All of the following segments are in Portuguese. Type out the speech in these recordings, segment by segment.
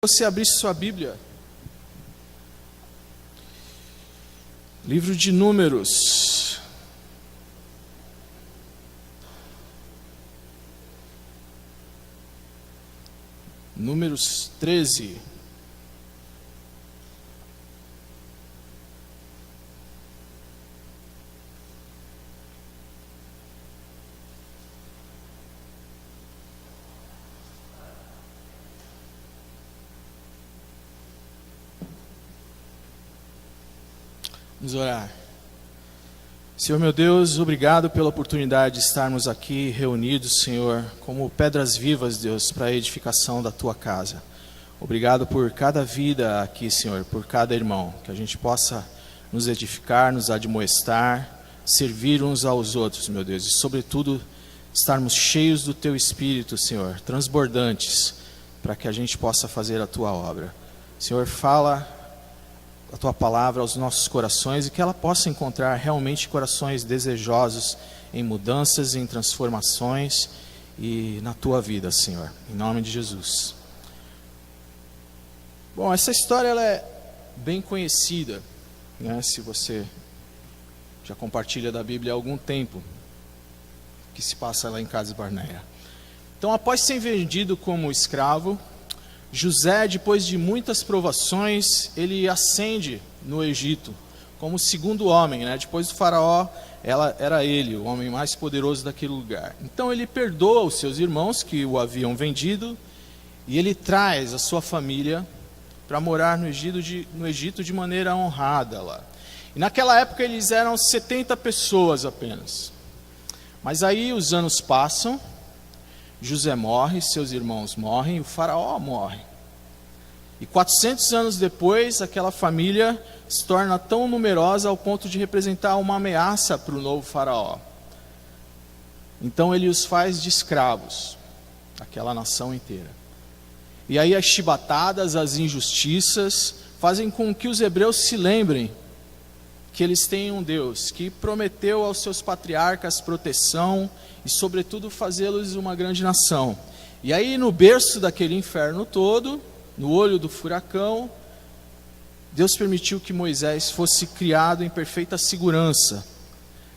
Você abrisse sua Bíblia, livro de Números, Números 13. Vamos orar. Senhor meu Deus, obrigado pela oportunidade de estarmos aqui reunidos, Senhor, como pedras vivas, Deus, para a edificação da Tua casa. Obrigado por cada vida aqui, Senhor, por cada irmão, que a gente possa nos edificar, nos admoestar, servir uns aos outros, meu Deus, e sobretudo estarmos cheios do Teu Espírito, Senhor, transbordantes, para que a gente possa fazer a Tua obra. Senhor, fala a Tua palavra aos nossos corações e que ela possa encontrar realmente corações desejosos em mudanças, em transformações e na Tua vida, Senhor, em nome de Jesus. Bom, essa história ela é bem conhecida, né? Se você já compartilha da Bíblia há algum tempo, que se passa lá em Cades Barneia. Então, após ser vendido como escravo, José, depois de muitas provações, ele ascende no Egito como o segundo homem, né? Depois do faraó, era ele, o homem mais poderoso daquele lugar. Então ele perdoa os seus irmãos que o haviam vendido e ele traz a sua família para morar no Egito de maneira honrada lá. E naquela época eles eram 70 pessoas apenas. Mas aí os anos passam, José morre, seus irmãos morrem, o faraó morre. E 400 anos depois, aquela família se torna tão numerosa ao ponto de representar uma ameaça para o novo faraó. Então ele os faz de escravos, aquela nação inteira. E aí as chibatadas, as injustiças, fazem com que os hebreus se lembrem que eles têm um Deus que prometeu aos seus patriarcas proteção e, sobretudo, fazê-los uma grande nação. E aí, no berço daquele inferno todo, no olho do furacão, Deus permitiu que Moisés fosse criado em perfeita segurança,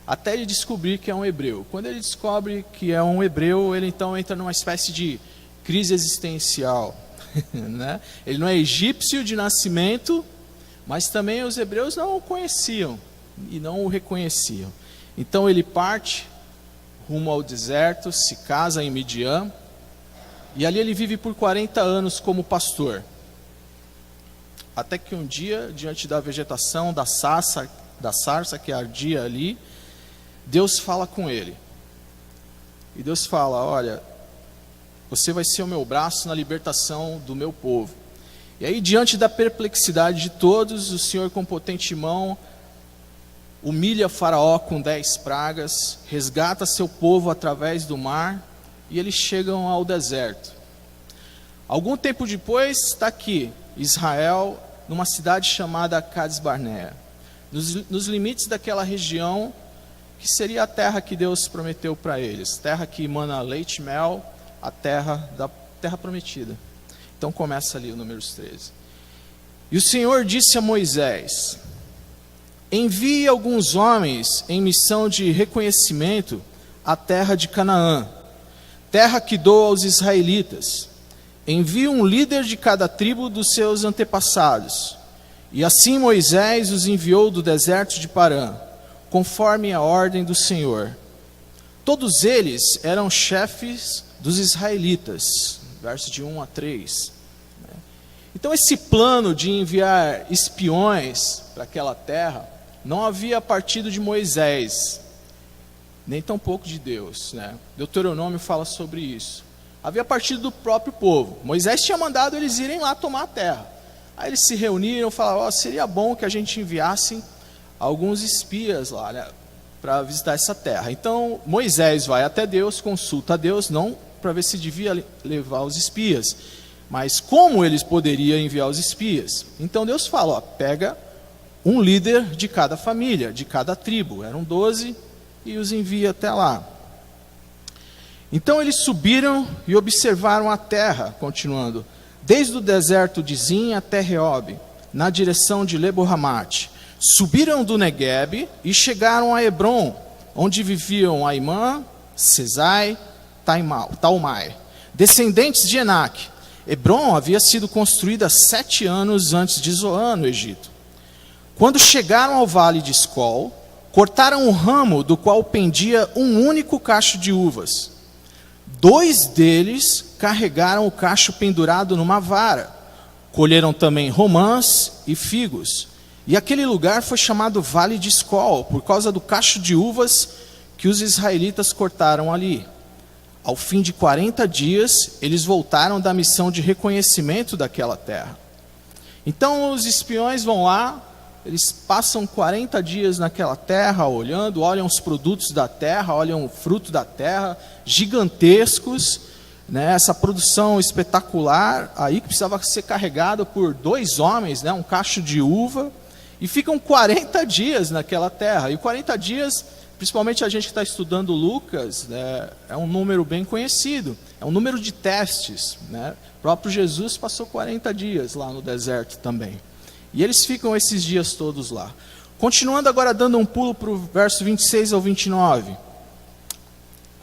até ele descobrir que é um hebreu. Quando ele descobre que é um hebreu, ele então entra numa espécie de crise existencial, né? Ele não é egípcio de nascimento, mas também os hebreus não o conheciam e não o reconheciam. Então ele parte rumo ao deserto, se casa em Midian, e ali ele vive por 40 anos como pastor. Até que um dia, diante da vegetação, da sarça que ardia ali, Deus fala com ele. E Deus fala: olha, você vai ser o meu braço na libertação do meu povo. E aí, diante da perplexidade de todos, o Senhor com potente mão humilha Faraó com 10 pragas, resgata seu povo através do mar, e eles chegam ao deserto. Algum tempo depois, está aqui, Israel, numa cidade chamada Cades Barneia, nos limites daquela região, que seria a terra que Deus prometeu para eles, terra que emana leite e mel, a terra da terra prometida. Então começa ali o Números 13. E o Senhor disse a Moisés: envie alguns homens em missão de reconhecimento à terra de Canaã, terra que dou aos israelitas. Envie um líder de cada tribo dos seus antepassados. E assim Moisés os enviou do deserto de Parã, conforme a ordem do Senhor. Todos eles eram chefes dos israelitas. Versos de 1 a 3. Então esse plano de enviar espiões para aquela terra não havia partido de Moisés, nem tampouco de Deus, né? Deuteronômio fala sobre isso. Havia partido do próprio povo. Moisés tinha mandado eles irem lá tomar a terra. Aí eles se reuniram e falaram: seria bom que a gente enviasse alguns espias lá, né, para visitar essa terra. Então Moisés vai até Deus, consulta a Deus, não para ver se devia levar os espias, mas como eles poderiam enviar os espias. Então Deus fala: pega um líder de cada família, de cada tribo, eram 12, e os envia até lá. Então eles subiram e observaram a terra, continuando, desde o deserto de Zin até Reob, na direção de Lebo-Hamate. Subiram do Neguebe e chegaram a Hebron, onde viviam Aimã, Sesai, Talmai, descendentes de Enaque. Hebron havia sido construída 7 anos antes de Zoan, no Egito. Quando chegaram ao vale de Escol, cortaram um ramo do qual pendia um único cacho de uvas. 2 deles carregaram o cacho pendurado numa vara. Colheram também romãs e figos. E aquele lugar foi chamado Vale de Escol, por causa do cacho de uvas que os israelitas cortaram ali. Ao fim de 40 dias, eles voltaram da missão de reconhecimento daquela terra. Então os espiões vão lá, eles passam 40 dias naquela terra, olham os produtos da terra, olham o fruto da terra, gigantescos, né? Essa produção espetacular, aí que precisava ser carregada por 2 homens, né? Um cacho de uva, e ficam 40 dias naquela terra. E 40 dias, principalmente a gente que está estudando Lucas, né, é um número bem conhecido, é um número de testes, né? O próprio Jesus passou 40 dias lá no deserto também. E eles ficam esses dias todos lá. Continuando agora, dando um pulo para o verso 26 ao 29.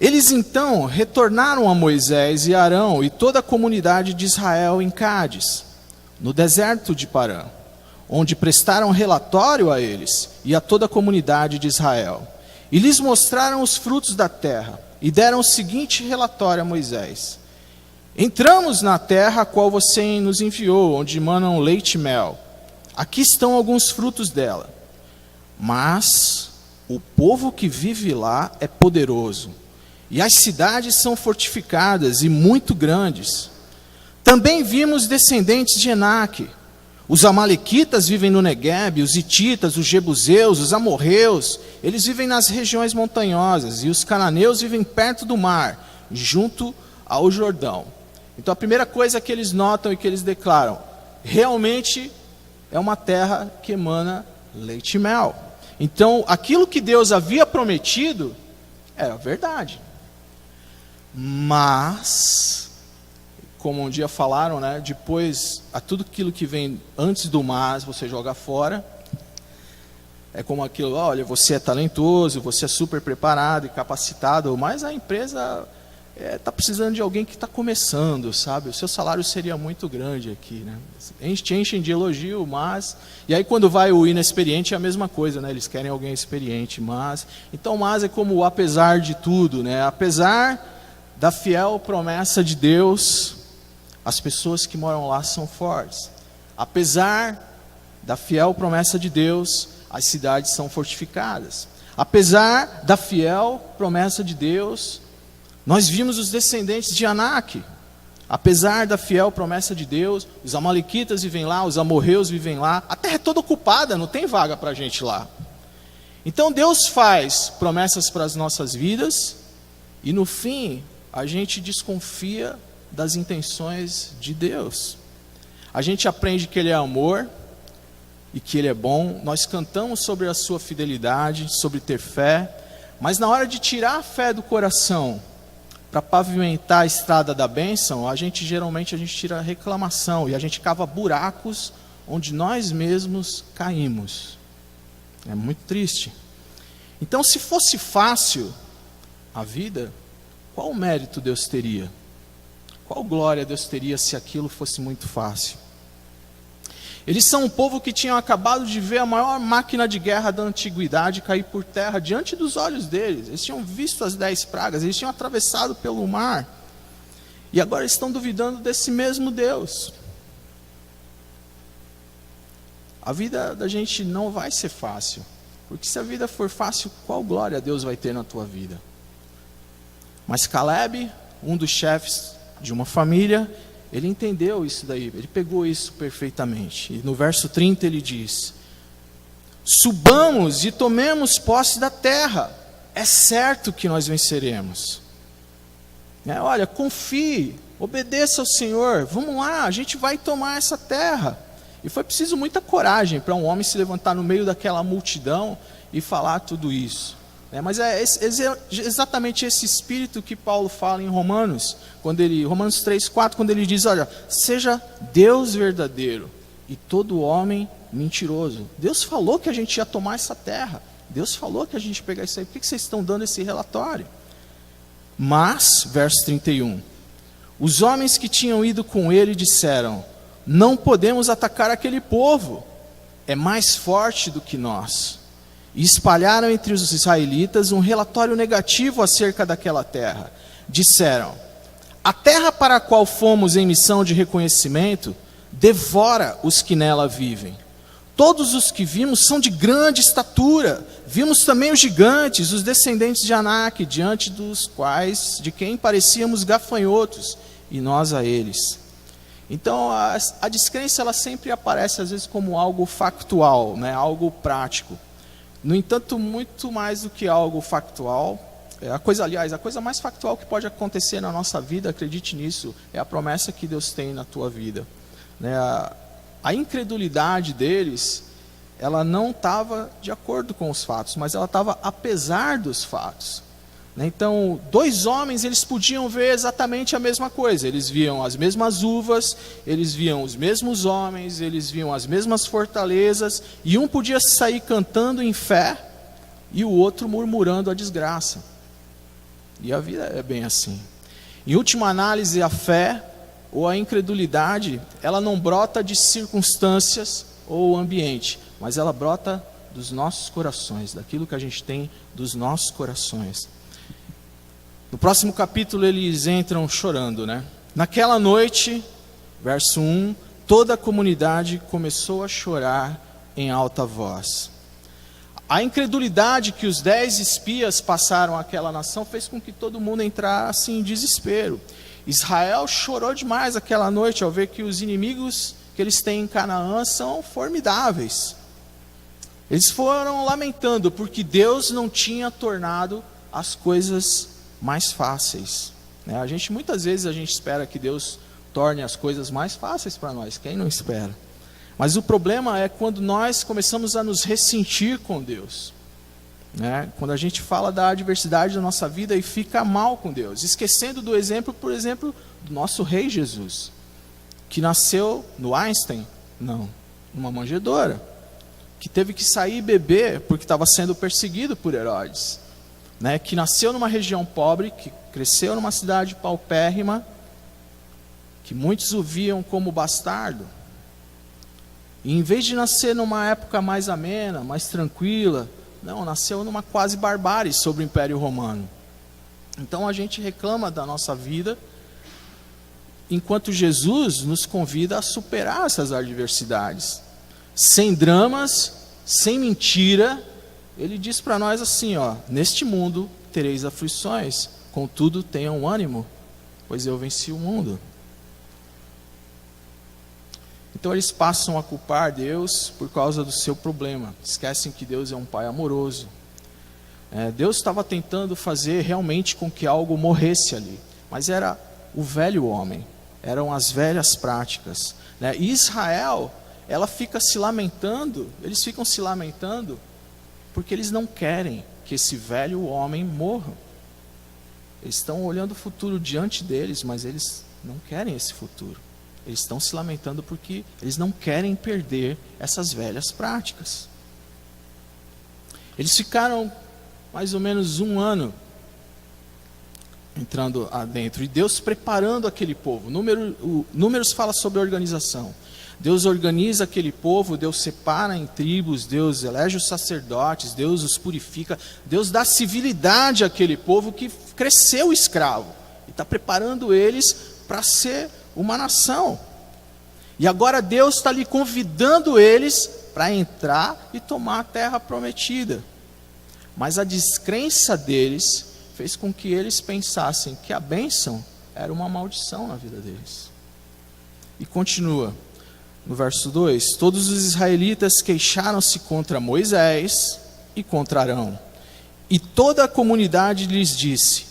Eles então retornaram a Moisés e Arão e toda a comunidade de Israel em Cádiz, no deserto de Parã, onde prestaram relatório a eles e a toda a comunidade de Israel. E lhes mostraram os frutos da terra, e deram o seguinte relatório a Moisés: entramos na terra a qual você nos enviou, onde manam leite e mel. Aqui estão alguns frutos dela. Mas o povo que vive lá é poderoso, e as cidades são fortificadas e muito grandes. Também vimos descendentes de Enaque. Os amalequitas vivem no Neguebe, os hititas, os jebuseus, os amorreus, eles vivem nas regiões montanhosas, e os cananeus vivem perto do mar, junto ao Jordão. Então a primeira coisa que eles notam e que eles declaram: realmente é uma terra que emana leite e mel. Então aquilo que Deus havia prometido era verdade. Mas, como um dia falaram, né, depois, a tudo aquilo que vem antes do mas, você joga fora. É como aquilo: olha, você é talentoso, você é super preparado e capacitado, mas a empresa está precisando de alguém que está começando, sabe? O seu salário seria muito grande aqui, né? Enchem de elogio, mas... E aí quando vai o inexperiente é a mesma coisa, né? Eles querem alguém experiente, mas... Então, mas é como o apesar de tudo, né? Apesar da fiel promessa de Deus, as pessoas que moram lá são fortes. Apesar da fiel promessa de Deus, as cidades são fortificadas. Apesar da fiel promessa de Deus, nós vimos os descendentes de Enaque. Apesar da fiel promessa de Deus, os amalequitas vivem lá, os amorreus vivem lá. A terra é toda ocupada, não tem vaga para a gente lá. Então Deus faz promessas para as nossas vidas, e no fim a gente desconfia das intenções de Deus. A gente aprende que Ele é amor e que Ele é bom. Nós cantamos sobre a sua fidelidade, sobre ter fé, mas na hora de tirar a fé do coração para pavimentar a estrada da bênção, geralmente a gente tira a reclamação, e a gente cava buracos onde nós mesmos caímos. É muito triste. Então, se fosse fácil a vida, qual mérito Deus teria? Qual glória Deus teria se aquilo fosse muito fácil? Eles são um povo que tinham acabado de ver a maior máquina de guerra da antiguidade cair por terra diante dos olhos deles. Eles tinham visto as 10 pragas, eles tinham atravessado pelo mar, e agora estão duvidando desse mesmo Deus. A vida da gente não vai ser fácil, porque se a vida for fácil, qual glória Deus vai ter na tua vida? Mas Caleb, um dos chefes de uma família, ele entendeu isso daí, ele pegou isso perfeitamente. E no verso 30 ele diz: subamos e tomemos posse da terra, é certo que nós venceremos. Olha, confie, obedeça ao Senhor, vamos lá, a gente vai tomar essa terra. E foi preciso muita coragem para um homem se levantar no meio daquela multidão e falar tudo isso. Mas é exatamente esse espírito que Paulo fala em Romanos 3:4, quando ele diz, olha, seja Deus verdadeiro e todo homem mentiroso. Deus falou que a gente ia tomar essa terra. Deus falou que a gente ia pegar isso aí. Por que vocês estão dando esse relatório? Mas, verso 31, os homens que tinham ido com ele disseram, não podemos atacar aquele povo, é mais forte do que nós. E espalharam entre os israelitas um relatório negativo acerca daquela terra. Disseram, a terra para a qual fomos em missão de reconhecimento, devora os que nela vivem. Todos os que vimos são de grande estatura. Vimos também os gigantes, os descendentes de Anak, diante de quem parecíamos gafanhotos, e nós a eles. Então, a descrença ela sempre aparece às vezes como algo factual, algo prático. No entanto, muito mais do que algo factual, a coisa mais factual que pode acontecer na nossa vida, acredite nisso, é a promessa que Deus tem na tua vida. A incredulidade deles, ela não estava de acordo com os fatos, mas ela estava apesar dos fatos. Então, dois homens, eles podiam ver exatamente a mesma coisa. Eles viam as mesmas uvas, eles viam os mesmos homens, eles viam as mesmas fortalezas, e um podia sair cantando em fé, e o outro murmurando a desgraça. E a vida é bem assim. Em última análise, a fé ou a incredulidade, ela não brota de circunstâncias ou ambiente, mas ela brota dos nossos corações, daquilo que a gente tem dos nossos corações. No próximo capítulo eles entram chorando, Naquela noite, verso 1, toda a comunidade começou a chorar em alta voz. A incredulidade que os 10 espias passaram àquela nação fez com que todo mundo entrasse em desespero. Israel chorou demais aquela noite ao ver que os inimigos que eles têm em Canaã são formidáveis. Eles foram lamentando porque Deus não tinha tornado as coisas mais fáceis. Muitas vezes a gente espera que Deus torne as coisas mais fáceis para nós. Quem não espera? Mas o problema é quando nós começamos a nos ressentir com Deus. Quando a gente fala da adversidade da nossa vida e fica mal com Deus, esquecendo do exemplo, por exemplo, do nosso rei Jesus, que nasceu no Einstein, não, numa manjedoura, que teve que sair e beber porque estava sendo perseguido por Herodes, que nasceu numa região pobre, que cresceu numa cidade paupérrima, que muitos o viam como bastardo, e em vez de nascer numa época mais amena, mais tranquila, não, nasceu numa quase barbárie sobre o Império Romano. Então a gente reclama da nossa vida, enquanto Jesus nos convida a superar essas adversidades. Sem dramas, sem mentira, ele diz para nós assim, neste mundo tereis aflições, contudo tenham ânimo, pois eu venci o mundo. Então eles passam a culpar Deus por causa do seu problema. Esquecem que Deus é um Pai amoroso. Deus estava tentando fazer realmente com que algo morresse ali. Mas era o velho homem. Eram as velhas práticas. E Israel, ela fica se lamentando. Eles ficam se lamentando porque eles não querem que esse velho homem morra. Eles estão olhando o futuro diante deles, mas eles não querem esse futuro. Eles estão se lamentando porque eles não querem perder essas velhas práticas. Eles ficaram mais ou menos 1 ano entrando adentro, e Deus preparando aquele povo. Números fala sobre a organização. Deus organiza aquele povo, Deus separa em tribos, Deus elege os sacerdotes, Deus os purifica, Deus dá civilidade àquele povo que cresceu escravo, e está preparando eles para ser uma nação. E agora Deus está ali convidando eles para entrar e tomar a terra prometida. Mas a descrença deles fez com que eles pensassem que a bênção era uma maldição na vida deles. E continua, no verso 2, todos os israelitas queixaram-se contra Moisés e contra Arão. E toda a comunidade lhes disse,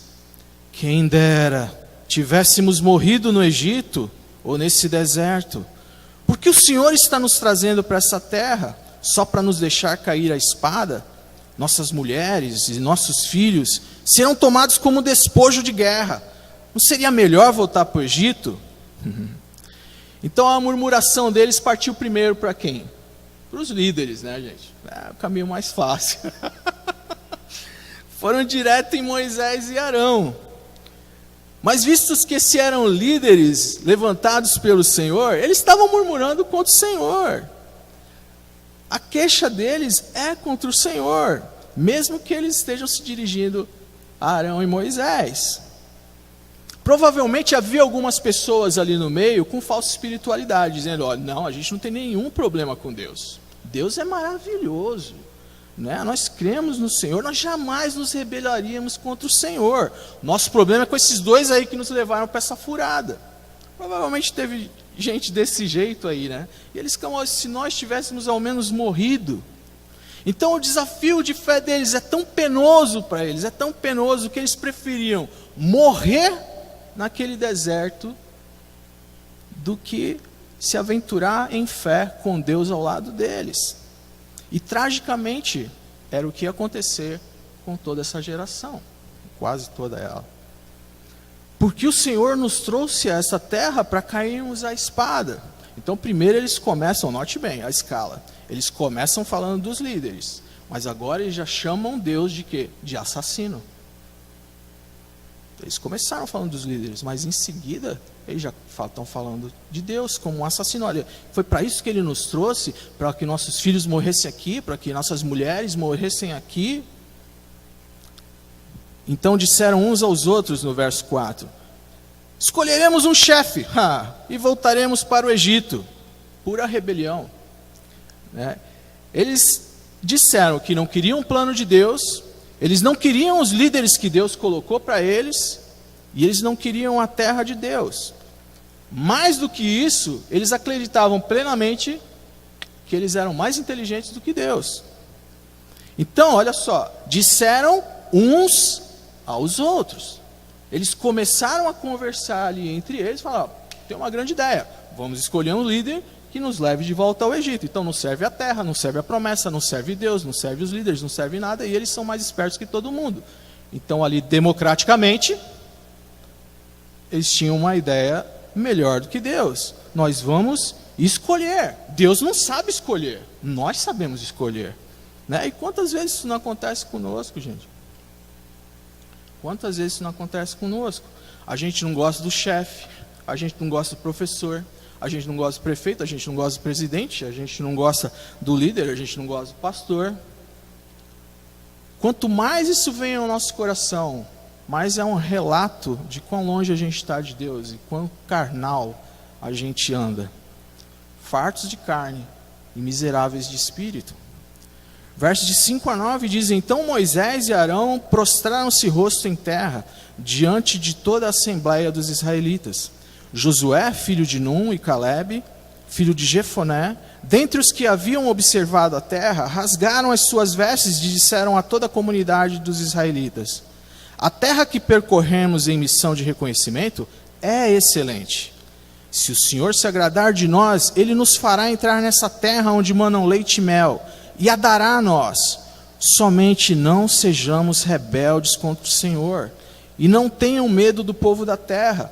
quem dera tivéssemos morrido no Egito ou nesse deserto, porque o Senhor está nos trazendo para essa terra só para nos deixar cair a espada? nossas mulheres e nossos filhos serão tomados como despojo de guerra. Não seria melhor voltar para o Egito? Então a murmuração deles partiu primeiro para quem? Para os líderes, né, gente? É o caminho mais fácil. Foram direto em Moisés e Arão. Mas vistos que esses eram líderes levantados pelo Senhor, eles estavam murmurando contra o Senhor. A queixa deles é contra o Senhor, mesmo que eles estejam se dirigindo a Arão e Moisés. Provavelmente havia algumas pessoas ali no meio com falsa espiritualidade, dizendo, olha, não, a gente não tem nenhum problema com Deus. Deus é maravilhoso, né? Nós cremos no Senhor, nós jamais nos rebelaríamos contra o Senhor. Nosso problema é com esses dois aí que nos levaram para essa furada. Provavelmente teve gente desse jeito aí, né? E eles ficam, se nós tivéssemos ao menos morrido. Então o desafio de fé deles é tão penoso para eles, é tão penoso que eles preferiam morrer naquele deserto do que se aventurar em fé com Deus ao lado deles. E tragicamente era o que ia acontecer com toda essa geração, quase toda ela. Porque o Senhor nos trouxe a essa terra para cairmos à espada. Então primeiro eles começam, note bem a escala, eles começam falando dos líderes, mas agora eles já chamam Deus de quê? De assassino. Eles começaram falando dos líderes, mas em seguida eles já estão falando de Deus como um assassino. Olha, foi para isso que Ele nos trouxe, para que nossos filhos morressem aqui, para que nossas mulheres morressem aqui. Então disseram uns aos outros no verso 4, escolheremos um chefe e voltaremos para o Egito. Pura rebelião, né? Eles disseram que não queriam um plano de Deus, eles não queriam os líderes que Deus colocou para eles, e eles não queriam a terra de Deus. Mais do que isso, eles acreditavam plenamente que eles eram mais inteligentes do que Deus. Então, olha só, disseram uns aos outros. Eles começaram a conversar ali entre eles, falaram, tem uma grande ideia, vamos escolher um líder que nos leve de volta ao Egito. Então não serve a terra, não serve a promessa, não serve Deus, não serve os líderes, não serve nada, e eles são mais espertos que todo mundo. Então ali, democraticamente, eles tinham uma ideia melhor do que Deus. Nós vamos escolher. Deus não sabe escolher, nós sabemos escolher, né? E quantas vezes isso não acontece conosco, gente? Quantas vezes isso não acontece conosco? A gente não gosta do chefe, a gente não gosta do professor, a gente não gosta do prefeito, a gente não gosta do presidente, a gente não gosta do líder, a gente não gosta do pastor. Quanto mais isso vem ao nosso coração, mais é um relato de quão longe a gente está de Deus e quão carnal a gente anda. Fartos de carne e miseráveis de espírito. Versos de 5 a 9 diz, então Moisés e Arão prostraram-se rosto em terra, diante de toda a assembleia dos israelitas. Josué, filho de Num, e Calebe, filho de Jefoné, dentre os que haviam observado a terra, rasgaram as suas vestes e disseram a toda a comunidade dos israelitas, a terra que percorremos em missão de reconhecimento é excelente. Se o Senhor se agradar de nós, Ele nos fará entrar nessa terra onde manam leite e mel, e a dará a nós. Somente não sejamos rebeldes contra o Senhor, e não tenham medo do povo da terra,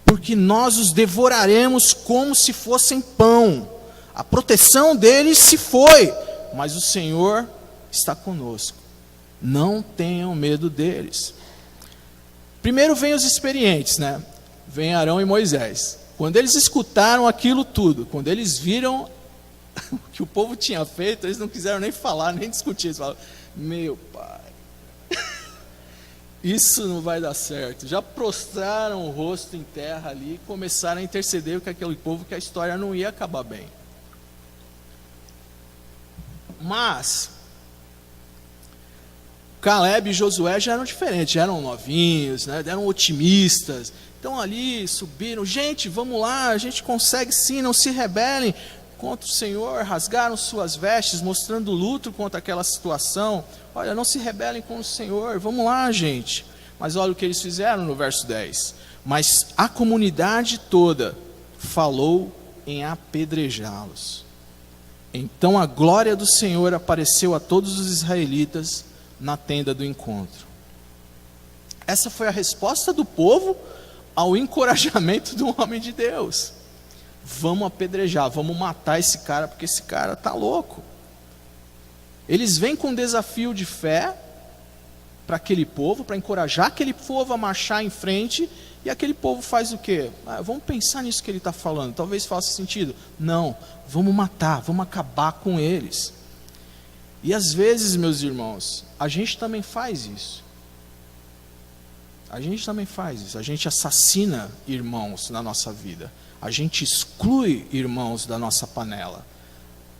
porque nós os devoraremos como se fossem pão. A proteção deles se foi, mas o Senhor está conosco. Não tenham medo deles. Primeiro vem os experientes, né? Vem Arão e Moisés. Quando eles escutaram aquilo tudo, quando eles viram o que o povo tinha feito, eles não quiseram nem falar, nem discutir. Eles falaram, meu pai, isso não vai dar certo. Já prostraram o rosto em terra ali e começaram a interceder com aquele povo que a história não ia acabar bem. Mas Calebe e Josué já eram diferentes, já eram novinhos, né? Eram otimistas. Então ali subiram, gente, vamos lá, a gente consegue sim, não se rebelem contra o Senhor. Rasgaram suas vestes, mostrando luto contra aquela situação. Olha, não se rebelem contra o Senhor, vamos lá, gente. Mas olha o que eles fizeram no verso 10. Mas a comunidade toda falou em apedrejá-los. Então a glória do Senhor apareceu a todos os israelitas na tenda do encontro. Essa foi a resposta do povo ao encorajamento do homem de Deus. Vamos apedrejar, vamos matar esse cara, porque esse cara está louco. Eles vêm com um desafio de fé para aquele povo, para encorajar aquele povo a marchar em frente, e aquele povo faz o quê? Vamos pensar nisso que ele está falando, talvez faça sentido. Não, vamos matar, vamos acabar com eles. E às vezes, meus irmãos, a gente também faz isso. A gente assassina irmãos na nossa vida. A gente exclui irmãos da nossa panela.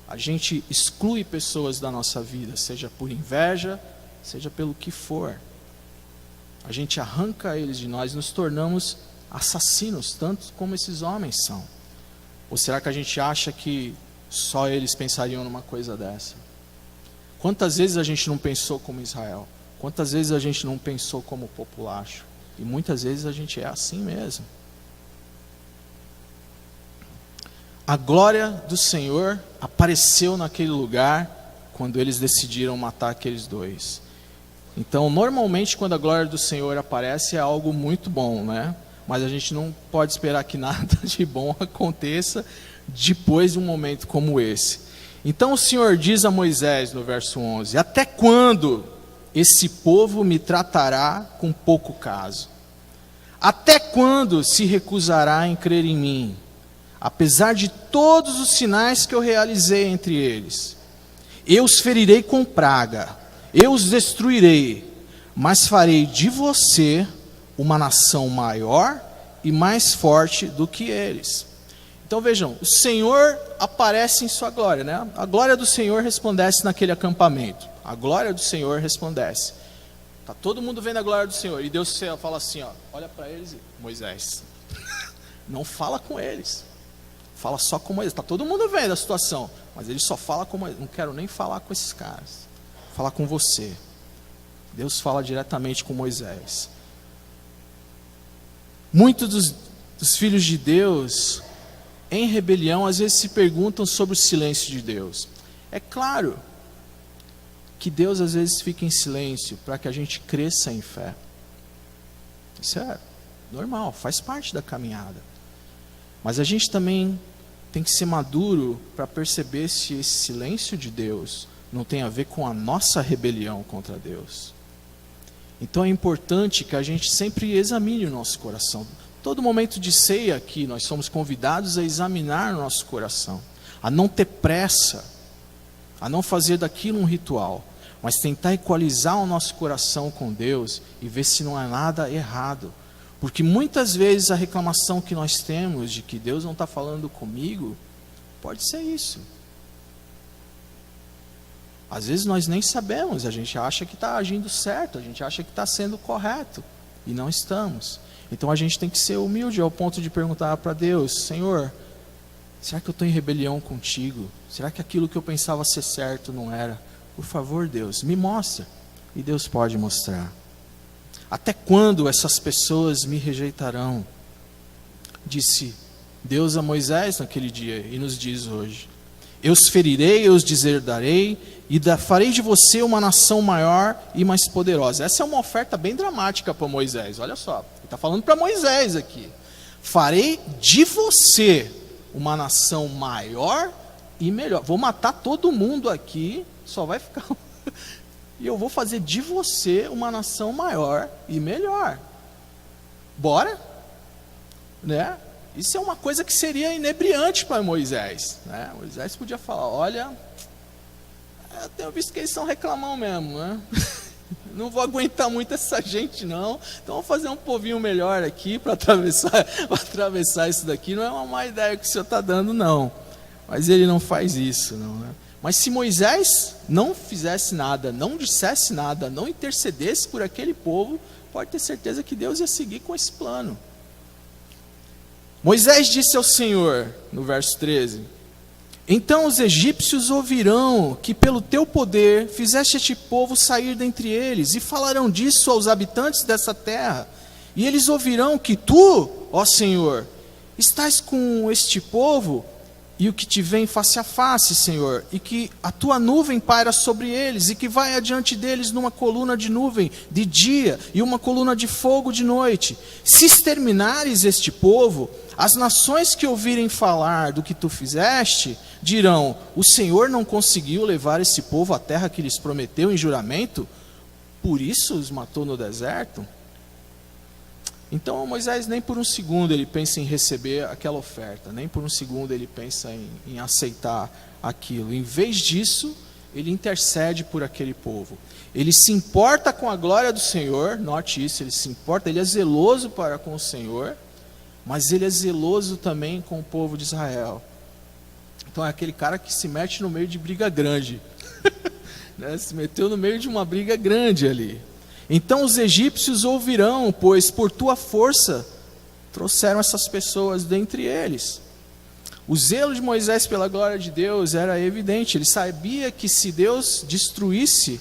A gente exclui pessoas da nossa vida, seja por inveja, seja pelo que for. A gente arranca eles de nós, nos tornamos assassinos, tanto como esses homens são. Ou será que a gente acha que só eles pensariam numa coisa dessa? Quantas vezes a gente não pensou como Israel? Quantas vezes a gente não pensou como populacho? E muitas vezes a gente é assim mesmo. A glória do Senhor apareceu naquele lugar quando eles decidiram matar aqueles dois. Então, normalmente, quando a glória do Senhor aparece, é algo muito bom, né? Mas a gente não pode esperar que nada de bom aconteça depois de um momento como esse. Então, o Senhor diz a Moisés, no verso 11: até quando esse povo me tratará com pouco caso? Até quando se recusará em crer em mim, apesar de todos os sinais que eu realizei entre eles? Eu os ferirei com praga, eu os destruirei, mas farei de você uma nação maior e mais forte do que eles. Então vejam, o Senhor aparece em sua glória, né? A glória do Senhor resplandece naquele acampamento. A glória do Senhor resplandece. Está todo mundo vendo a glória do Senhor. E Deus fala assim, ó, olha para eles e Moisés, não fala com eles. Fala só com Moisés. Está todo mundo vendo a situação, mas ele só fala com Moisés. Não quero nem falar com esses caras. Falar com você. Deus fala diretamente com Moisés. Muitos dos filhos de Deus, em rebelião, às vezes se perguntam sobre o silêncio de Deus. É claro que Deus às vezes fica em silêncio para que a gente cresça em fé. Isso é normal, faz parte da caminhada. Mas a gente também tem que ser maduro para perceber se esse silêncio de Deus não tem a ver com a nossa rebelião contra Deus. Então é importante que a gente sempre examine o nosso coração. Todo momento de ceia aqui, nós somos convidados a examinar o nosso coração, a não ter pressa, a não fazer daquilo um ritual, mas tentar equalizar o nosso coração com Deus e ver se não há nada errado. Porque muitas vezes a reclamação que nós temos de que Deus não está falando comigo, pode ser isso. Às vezes nós nem sabemos, a gente acha que está agindo certo, a gente acha que está sendo correto, e não estamos. Então a gente tem que ser humilde ao ponto de perguntar para Deus: Senhor, será que eu estou em rebelião contigo? Será que aquilo que eu pensava ser certo não era? Por favor, Deus, me mostra. E Deus pode mostrar. Até quando essas pessoas me rejeitarão? Disse Deus a Moisés naquele dia, e nos diz hoje: eu os ferirei, eu os deserdarei, e farei de você uma nação maior e mais poderosa. Essa é uma oferta bem dramática para Moisés, olha só. Ele está falando para Moisés aqui. Farei de você uma nação maior e melhor. Vou matar todo mundo aqui, só vai ficar... E eu vou fazer de você uma nação maior e melhor. Bora? Né? Isso é uma coisa que seria inebriante para Moisés, né? Moisés podia falar: olha, eu tenho visto que eles são reclamão mesmo, né? Não vou aguentar muito essa gente não, então vamos fazer um povinho melhor aqui para atravessar isso daqui. Não é uma má ideia que o Senhor está dando não, mas ele não faz isso não, né? Mas se Moisés não fizesse nada, não dissesse nada, não intercedesse por aquele povo, pode ter certeza que Deus ia seguir com esse plano. Moisés disse ao Senhor, no verso 13: então os egípcios ouvirão que pelo teu poder fizeste este povo sair dentre eles, e falarão disso aos habitantes dessa terra, e eles ouvirão que tu, ó Senhor, estás com este povo, e o que te vem face a face, Senhor, e que a tua nuvem paira sobre eles, e que vai adiante deles numa coluna de nuvem de dia, e uma coluna de fogo de noite. Se exterminares este povo, as nações que ouvirem falar do que tu fizeste, dirão, o Senhor não conseguiu levar esse povo à terra que lhes prometeu em juramento? Por isso os matou no deserto? Então Moisés nem por um segundo ele pensa em receber aquela oferta, nem por um segundo ele pensa em aceitar aquilo. Em vez disso, ele intercede por aquele povo. Ele se importa com a glória do Senhor, note isso, ele se importa, ele é zeloso para com o Senhor, mas ele é zeloso também com o povo de Israel. Então é aquele cara que se mete no meio de briga grande, né? Se meteu no meio de uma briga grande ali. Então os egípcios ouvirão, pois por tua força trouxeram essas pessoas dentre eles. O zelo de Moisés pela glória de Deus era evidente. Ele sabia que se Deus destruísse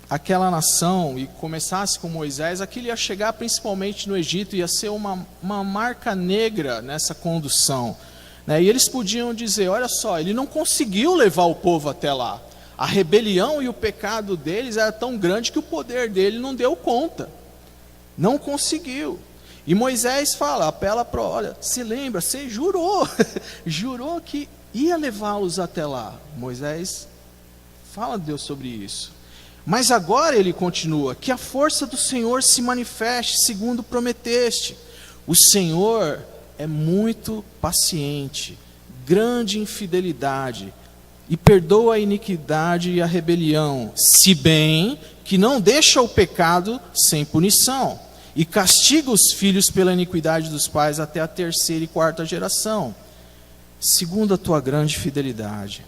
aquela nação e começasse com Moisés, aquilo ia chegar principalmente no Egito, ia ser uma marca negra nessa condução, né? E eles podiam dizer, olha só, ele não conseguiu levar o povo até lá. A rebelião e o pecado deles era tão grande que o poder dele não deu conta. Não conseguiu. E Moisés fala, apela para, olha, se lembra, você jurou, jurou que ia levá-los até lá. Moisés fala a Deus sobre isso. Mas agora ele continua, que a força do Senhor se manifeste segundo prometeste. O Senhor é muito paciente, grande em fidelidade, e perdoa a iniquidade e a rebelião, se bem que não deixa o pecado sem punição, e castiga os filhos pela iniquidade dos pais até a 3ª e 4ª geração. Segundo a tua grande fidelidade,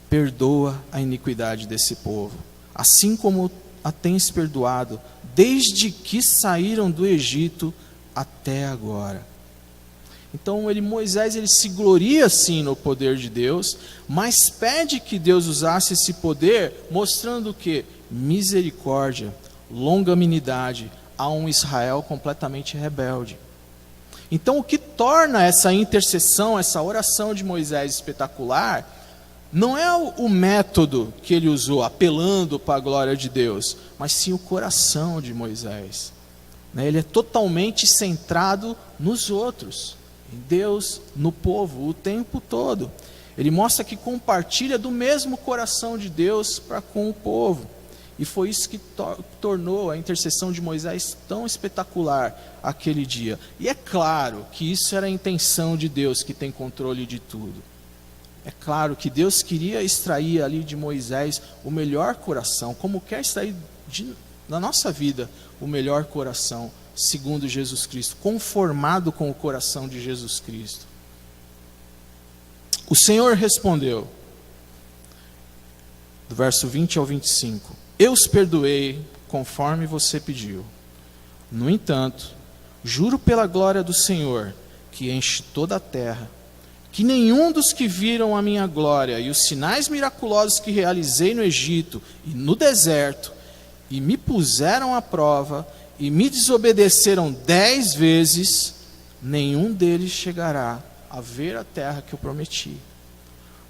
perdoa a iniquidade desse povo, assim como a tens perdoado, desde que saíram do Egito até agora. Então Moisés se gloria sim no poder de Deus, mas pede que Deus usasse esse poder, mostrando que misericórdia, longanimidade a um Israel completamente rebelde. Então o que torna essa intercessão, essa oração de Moisés espetacular, não é o método que ele usou, apelando para a glória de Deus, mas sim o coração de Moisés. Ele é totalmente centrado nos outros, em Deus, no povo, o tempo todo. Ele mostra que compartilha do mesmo coração de Deus para com o povo. E foi isso que tornou a intercessão de Moisés tão espetacular aquele dia. E é claro que isso era a intenção de Deus, que tem controle de tudo. É claro que Deus queria extrair ali de Moisés o melhor coração, como quer extrair na nossa vida o melhor coração, segundo Jesus Cristo, conformado com o coração de Jesus Cristo. O Senhor respondeu, do verso 20 ao 25, eu os perdoei conforme você pediu. No entanto, juro pela glória do Senhor, que enche toda a terra, que nenhum dos que viram a minha glória e os sinais miraculosos que realizei no Egito e no deserto, e me puseram à prova, e me desobedeceram 10 vezes, nenhum deles chegará a ver a terra que eu prometi,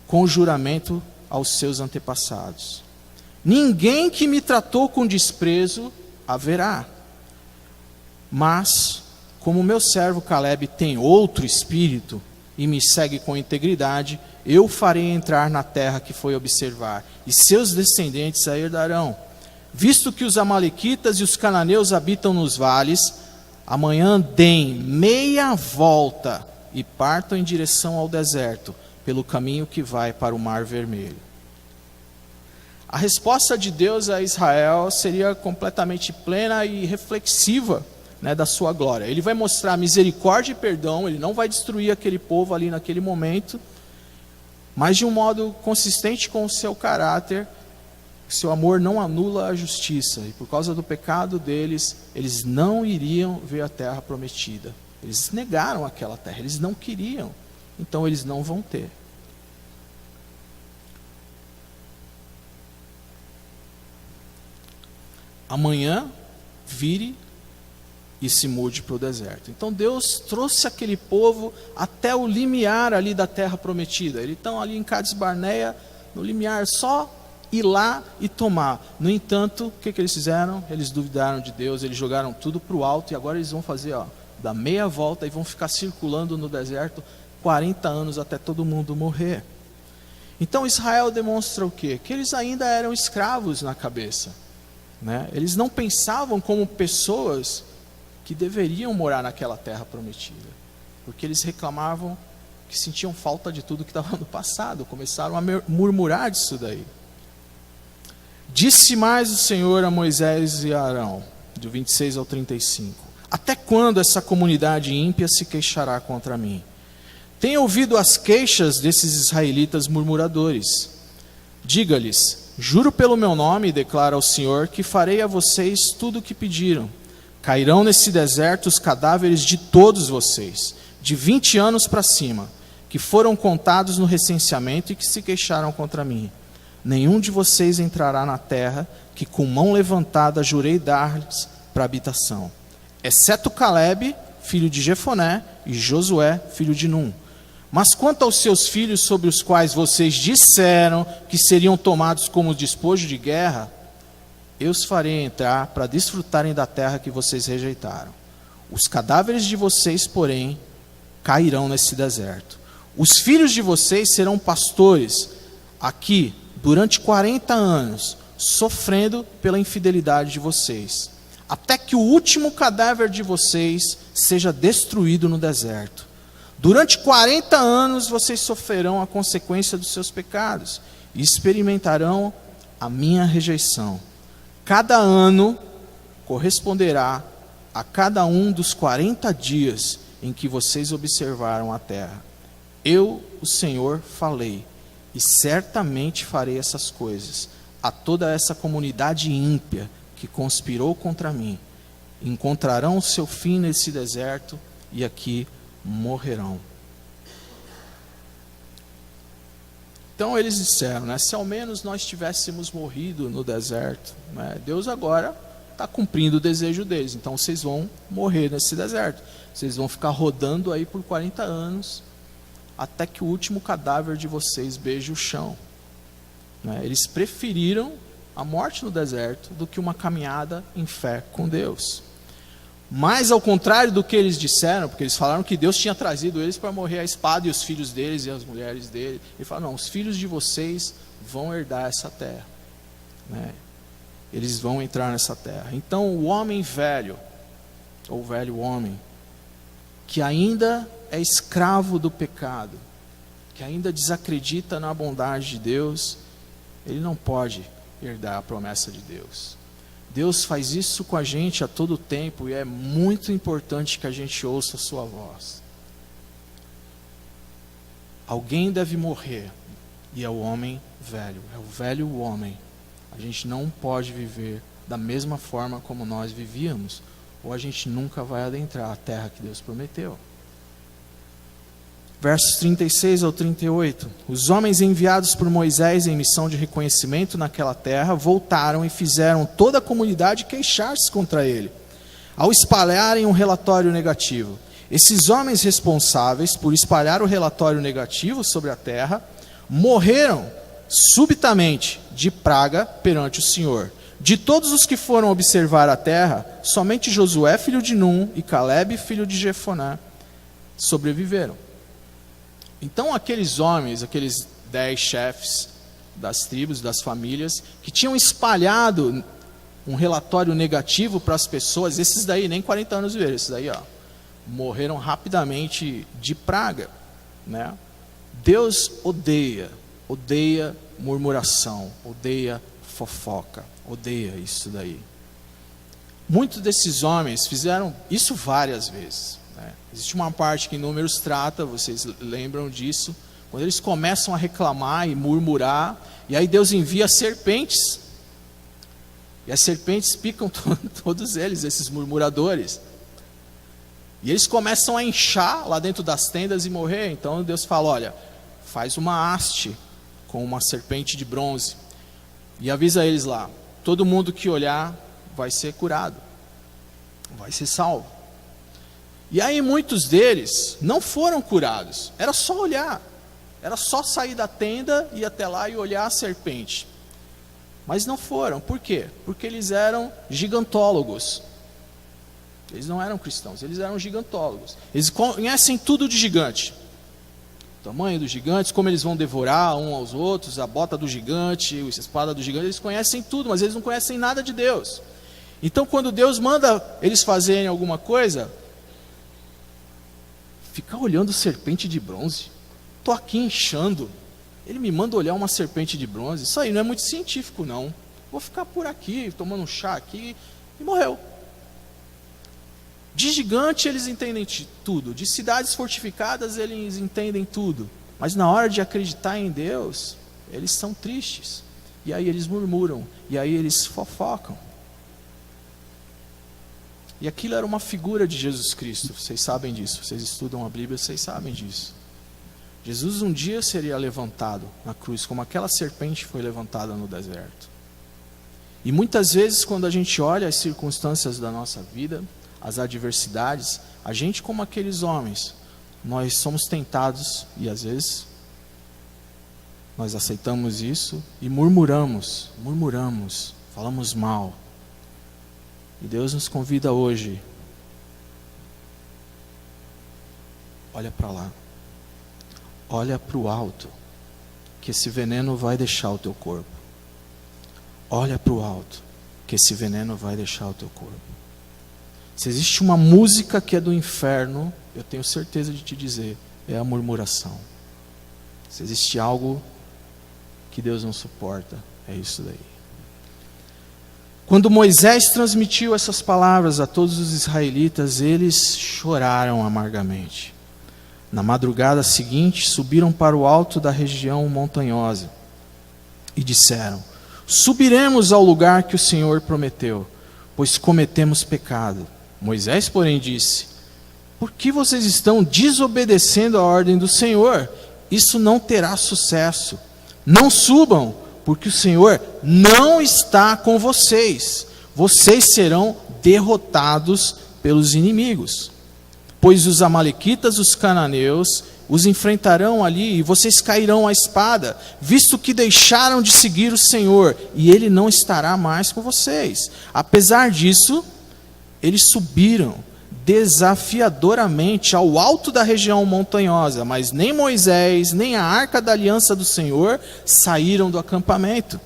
com juramento aos seus antepassados. Ninguém que me tratou com desprezo haverá. Mas, como meu servo Caleb tem outro espírito, e me segue com integridade, eu farei entrar na terra que foi observar, e seus descendentes a herdarão. Visto que os amalequitas e os cananeus habitam nos vales, amanhã deem meia volta e partam em direção ao deserto, pelo caminho que vai para o Mar Vermelho. A resposta de Deus a Israel seria completamente plena e reflexiva, da sua glória. Ele vai mostrar misericórdia e perdão, ele não vai destruir aquele povo ali naquele momento, mas de um modo consistente com o seu caráter. Seu amor não anula a justiça, e por causa do pecado deles, eles não iriam ver a terra prometida. Eles negaram aquela terra, eles não queriam, então eles não vão ter. Amanhã, vire e se mude para o deserto. Então Deus trouxe aquele povo até o limiar ali da terra prometida. Eles estão ali em Cades Barneia, no limiar, só ir lá e tomar. No entanto, o que eles fizeram? Eles duvidaram de Deus, eles jogaram tudo para o alto, e agora eles vão fazer, dar meia volta e vão ficar circulando no deserto 40 anos até todo mundo morrer. Então Israel demonstra o quê? Que eles ainda eram escravos na cabeça, né? Eles não pensavam como pessoas que deveriam morar naquela terra prometida, porque eles reclamavam que sentiam falta de tudo que estava no passado, começaram a murmurar disso daí. Disse mais o Senhor a Moisés e a Arão, do 26 ao 35, até quando essa comunidade ímpia se queixará contra mim? Tenho ouvido as queixas desses israelitas murmuradores. Diga-lhes, juro pelo meu nome, declara o Senhor, que farei a vocês tudo o que pediram. Cairão nesse deserto os cadáveres de todos vocês, de 20 anos para cima, que foram contados no recenseamento e que se queixaram contra mim. Nenhum de vocês entrará na terra que com mão levantada jurei dar-lhes para habitação, exceto Calebe, filho de Jefoné, e Josué, filho de Num. Mas quanto aos seus filhos, sobre os quais vocês disseram que seriam tomados como despojo de guerra, eu os farei entrar para desfrutarem da terra que vocês rejeitaram. Os cadáveres de vocês, porém, cairão nesse deserto. Os filhos de vocês serão pastores aqui durante 40 anos, sofrendo pela infidelidade de vocês, até que o último cadáver de vocês seja destruído no deserto. Durante 40 anos vocês sofrerão a consequência dos seus pecados e experimentarão a minha rejeição. Cada ano corresponderá a cada um dos 40 dias em que vocês observaram a terra. Eu, o Senhor, falei, e certamente farei essas coisas a toda essa comunidade ímpia que conspirou contra mim. Encontrarão o seu fim nesse deserto e aqui morrerão. Então eles disseram, né, se ao menos nós tivéssemos morrido no deserto, né, Deus agora está cumprindo o desejo deles, então vocês vão morrer nesse deserto, vocês vão ficar rodando aí por 40 anos, até que o último cadáver de vocês beije o chão. Né, eles preferiram a morte no deserto do que uma caminhada em fé com Deus. Mas ao contrário do que eles disseram, porque eles falaram que Deus tinha trazido eles para morrer à espada, e os filhos deles e as mulheres dele, ele falou, não, os filhos de vocês vão herdar essa terra, né? Eles vão entrar nessa terra. Então o homem velho, ou velho homem, que ainda é escravo do pecado, que ainda desacredita na bondade de Deus, ele não pode herdar a promessa de Deus. Deus faz isso com a gente a todo tempo, e é muito importante que a gente ouça a sua voz. Alguém deve morrer, e é o homem velho, é o velho homem. A gente não pode viver da mesma forma como nós vivíamos, ou a gente nunca vai adentrar a terra que Deus prometeu. Versos 36 ao 38. Os homens enviados por Moisés em missão de reconhecimento naquela terra voltaram e fizeram toda a comunidade queixar-se contra ele, ao espalharem um relatório negativo. Esses homens responsáveis por espalhar o relatório negativo sobre a terra morreram subitamente de praga perante o Senhor. De todos os que foram observar a terra, somente Josué, filho de Num, e Calebe, filho de Jefoné, sobreviveram. Então aqueles homens, aqueles 10 chefes das tribos, das famílias, que tinham espalhado um relatório negativo para as pessoas, esses daí nem 40 anos viveram, esses daí morreram rapidamente de praga, né? Deus odeia murmuração, odeia fofoca, odeia isso daí. Muitos desses homens fizeram isso várias vezes. Existe uma parte que em Números trata, vocês lembram disso, quando eles começam a reclamar e murmurar, e aí Deus envia serpentes, e as serpentes picam todos eles, esses murmuradores, e eles começam a inchar lá dentro das tendas e morrer. Então Deus fala, olha, faz uma haste com uma serpente de bronze, e avisa eles lá, todo mundo que olhar vai ser curado. vai ser salvo. E aí muitos deles não foram curados. Era só olhar. Era só sair da tenda, ir até lá e olhar a serpente. Mas não foram. Por quê? Porque eles eram gigantólogos. Eles não eram cristãos, eles eram gigantólogos. Eles conhecem tudo de gigante. O tamanho dos gigantes, como eles vão devorar uns aos outros, a bota do gigante, a espada do gigante. Eles conhecem tudo, mas eles não conhecem nada de Deus. Então quando Deus manda eles fazerem alguma coisa, ficar olhando serpente de bronze. Estou aqui inchando. Ele me manda olhar uma serpente de bronze. Isso aí não é muito científico, não. Vou ficar por aqui, tomando um chá aqui. E morreu. De gigante eles entendem tudo. De cidades fortificadas eles entendem tudo. Mas na hora de acreditar em Deus, eles são tristes. E aí eles murmuram. E aí eles fofocam. E aquilo era uma figura de Jesus Cristo. Vocês sabem disso. Vocês estudam a Bíblia, vocês sabem disso. Jesus um dia seria levantado na cruz, como aquela serpente foi levantada no deserto. E muitas vezes, quando a gente olha as circunstâncias da nossa vida, as adversidades, a gente, como aqueles homens, nós somos tentados, e às vezes nós aceitamos isso e murmuramos, falamos mal. E Deus nos convida hoje, olha para lá. Olha para o alto, que esse veneno vai deixar o teu corpo. Olha para o alto, que esse veneno vai deixar o teu corpo. Se existe uma música que é do inferno, eu tenho certeza de te dizer, é a murmuração. Se existe algo que Deus não suporta, é isso daí. Quando Moisés transmitiu essas palavras a todos os israelitas, eles choraram amargamente. Na madrugada seguinte, subiram para o alto da região montanhosa e disseram: subiremos ao lugar que o Senhor prometeu, pois cometemos pecado. Moisés, porém, disse: por que vocês estão desobedecendo a ordem do Senhor? Isso não terá sucesso. Não subam, porque o Senhor não está com vocês. Vocês serão derrotados pelos inimigos. Pois os amalequitas, os cananeus, os enfrentarão ali e vocês cairão à espada, visto que deixaram de seguir o Senhor, e Ele não estará mais com vocês. Apesar disso, eles subiram desafiadoramente ao alto da região montanhosa, mas nem Moisés, nem a arca da aliança do Senhor saíram do acampamento.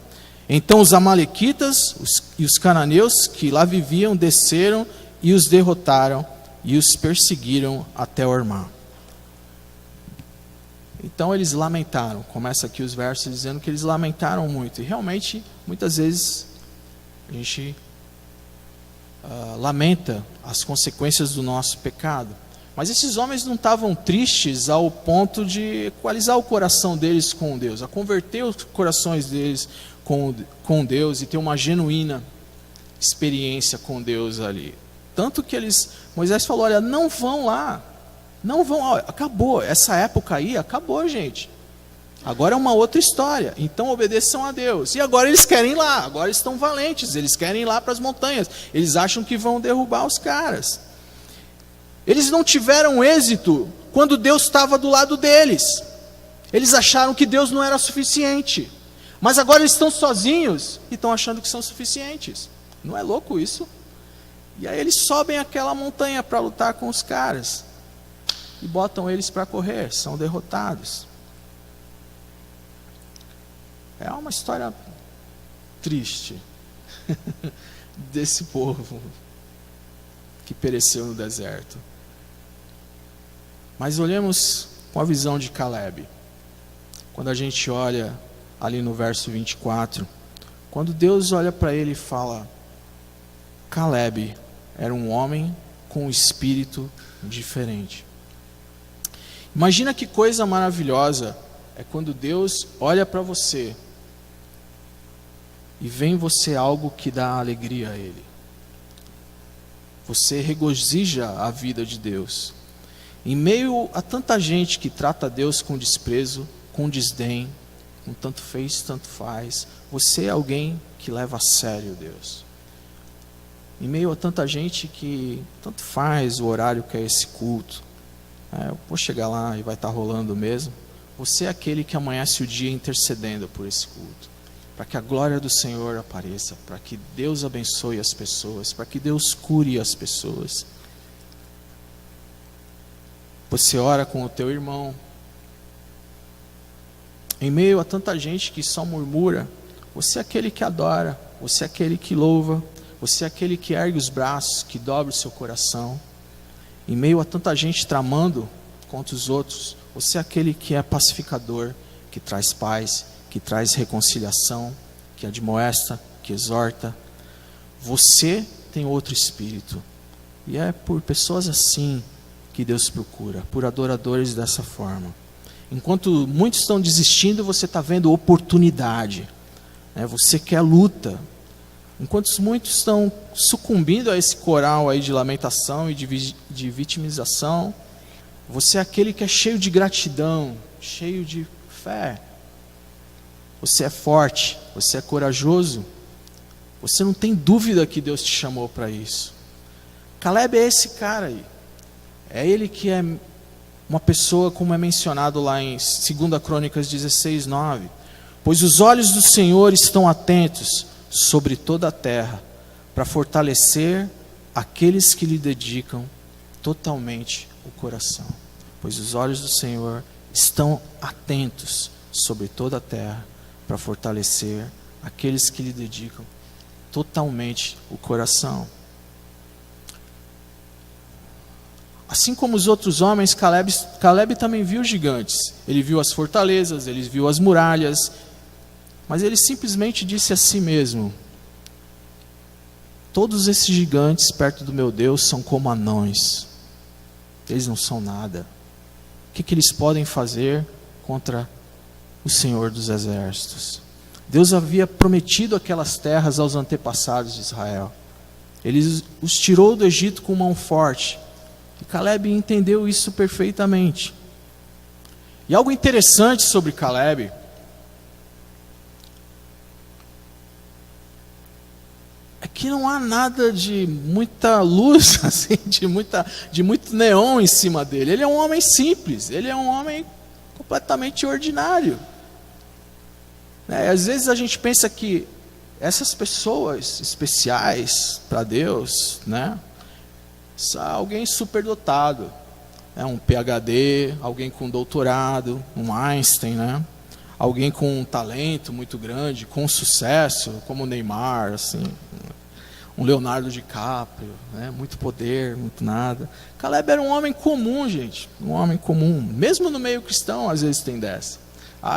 Então os amalequitas e os cananeus que lá viviam desceram e os derrotaram, e os perseguiram até Ormá. Então eles lamentaram. Começa aqui os versos dizendo que eles lamentaram muito. E realmente, muitas vezes, a gente lamenta as consequências do nosso pecado. Mas esses homens não estavam tristes ao ponto de equalizar o coração deles com Deus, a converter os corações deles com Deus e ter uma genuína experiência com Deus ali. Tanto que Moisés falou: olha, não vão lá, não vão, ó, acabou, essa época aí acabou, gente. Agora é uma outra história, então obedeçam a Deus. E agora eles querem ir lá, agora eles estão valentes, eles querem ir lá para as montanhas, eles acham que vão derrubar os caras. Eles não tiveram êxito quando Deus estava do lado deles. Eles acharam que Deus não era suficiente. Mas agora eles estão sozinhos e estão achando que são suficientes. Não é louco isso? E aí eles sobem aquela montanha para lutar com os caras. E botam eles para correr, são derrotados. É uma história triste desse povo que pereceu no deserto. Mas olhemos com a visão de Caleb. Quando a gente olha ali no verso 24, quando Deus olha para ele e fala: Caleb era um homem com um espírito diferente. Imagina que coisa maravilhosa é quando Deus olha para você e vê em você algo que dá alegria a Ele. Você regozija a vida de Deus. Em meio a tanta gente que trata Deus com desprezo, com desdém, com tanto fez, tanto faz, você é alguém que leva a sério Deus. Em meio a tanta gente que tanto faz o horário que é esse culto, eu vou chegar lá e vai estar rolando mesmo. Você é aquele que amanhece o dia intercedendo por esse culto, para que a glória do Senhor apareça, para que Deus abençoe as pessoas, para que Deus cure as pessoas. Você ora com o teu irmão. Em meio a tanta gente que só murmura, você é aquele que adora, você é aquele que louva, você é aquele que ergue os braços, que dobra o seu coração. Em meio a tanta gente tramando contra os outros, você é aquele que é pacificador, que traz paz, que traz reconciliação, que admoesta, que exorta. Você tem outro espírito. E é por pessoas assim que Deus procura, por adoradores dessa forma. Enquanto muitos estão desistindo, você está vendo oportunidade. Você quer luta. Enquanto muitos estão sucumbindo a esse coral aí de lamentação e de vitimização, você é aquele que é cheio de gratidão, cheio de fé. Você é forte, você é corajoso. Você não tem dúvida que Deus te chamou para isso. Caleb é esse cara aí. É ele que é uma pessoa, como é mencionado lá em 2 Crônicas 16, 9. Pois os olhos do Senhor estão atentos sobre toda a terra, para fortalecer aqueles que lhe dedicam totalmente o coração. Pois os olhos do Senhor estão atentos sobre toda a terra, para fortalecer aqueles que lhe dedicam totalmente o coração. Assim como os outros homens, Caleb também viu gigantes. Ele viu as fortalezas, ele viu as muralhas, mas ele simplesmente disse a si mesmo: todos esses gigantes perto do meu Deus são como anões. Eles não são nada. O que eles podem fazer contra o Senhor dos Exércitos? Deus havia prometido aquelas terras aos antepassados de Israel. Ele os tirou do Egito com mão forte. E Caleb entendeu isso perfeitamente. E algo interessante sobre Caleb é que não há nada de muita luz, assim, de muito neon em cima dele. Ele é um homem simples, ele é um homem completamente ordinário. Às vezes a gente pensa que essas pessoas especiais para Deus, alguém superdotado, um PhD, alguém com doutorado, um Einstein, alguém com um talento muito grande, com sucesso, como o Neymar, assim, um Leonardo DiCaprio, muito poder, muito nada. Caleb era um homem comum, gente, um homem comum, mesmo no meio cristão, às vezes tem dessa.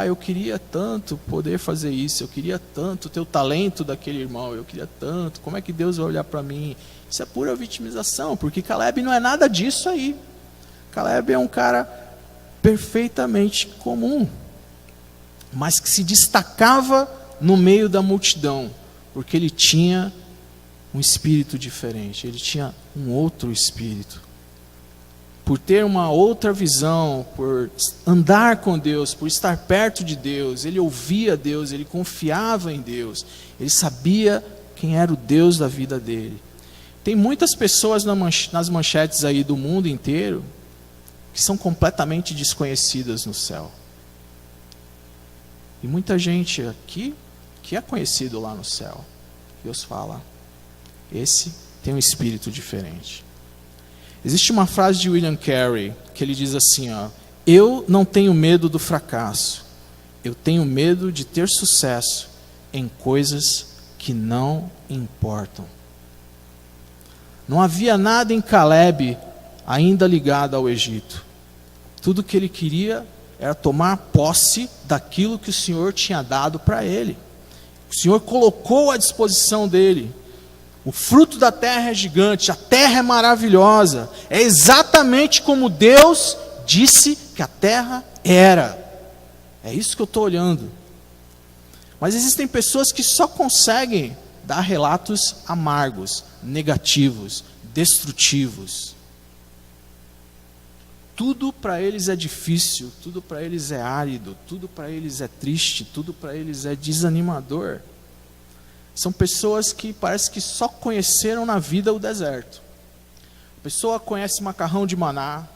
Eu queria tanto poder fazer isso, eu queria tanto ter o talento daquele irmão, eu queria tanto, como é que Deus vai olhar para mim? Isso é pura vitimização, porque Caleb não é nada disso aí. Caleb é um cara perfeitamente comum, mas que se destacava no meio da multidão, porque ele tinha um espírito diferente, ele tinha um outro espírito. Por ter uma outra visão, por andar com Deus, por estar perto de Deus, ele ouvia Deus, ele confiava em Deus, ele sabia quem era o Deus da vida dele. Tem muitas pessoas nas manchetes aí do mundo inteiro que são completamente desconhecidas no céu. E muita gente aqui que é conhecido lá no céu. Deus fala, esse tem um espírito diferente. Existe uma frase de William Carey que ele diz assim: eu não tenho medo do fracasso, eu tenho medo de ter sucesso em coisas que não importam. Não havia nada em Caleb ainda ligado ao Egito. Tudo que ele queria era tomar posse daquilo que o Senhor tinha dado para ele. O Senhor colocou à disposição dele. O fruto da terra é gigante, a terra é maravilhosa. É exatamente como Deus disse que a terra era. É isso que eu estou olhando. Mas existem pessoas que só conseguem dar relatos amargos, negativos, destrutivos. Tudo para eles é difícil, tudo para eles é árido, tudo para eles é triste, tudo para eles é desanimador. São pessoas que parece que só conheceram na vida o deserto. A pessoa conhece macarrão de maná,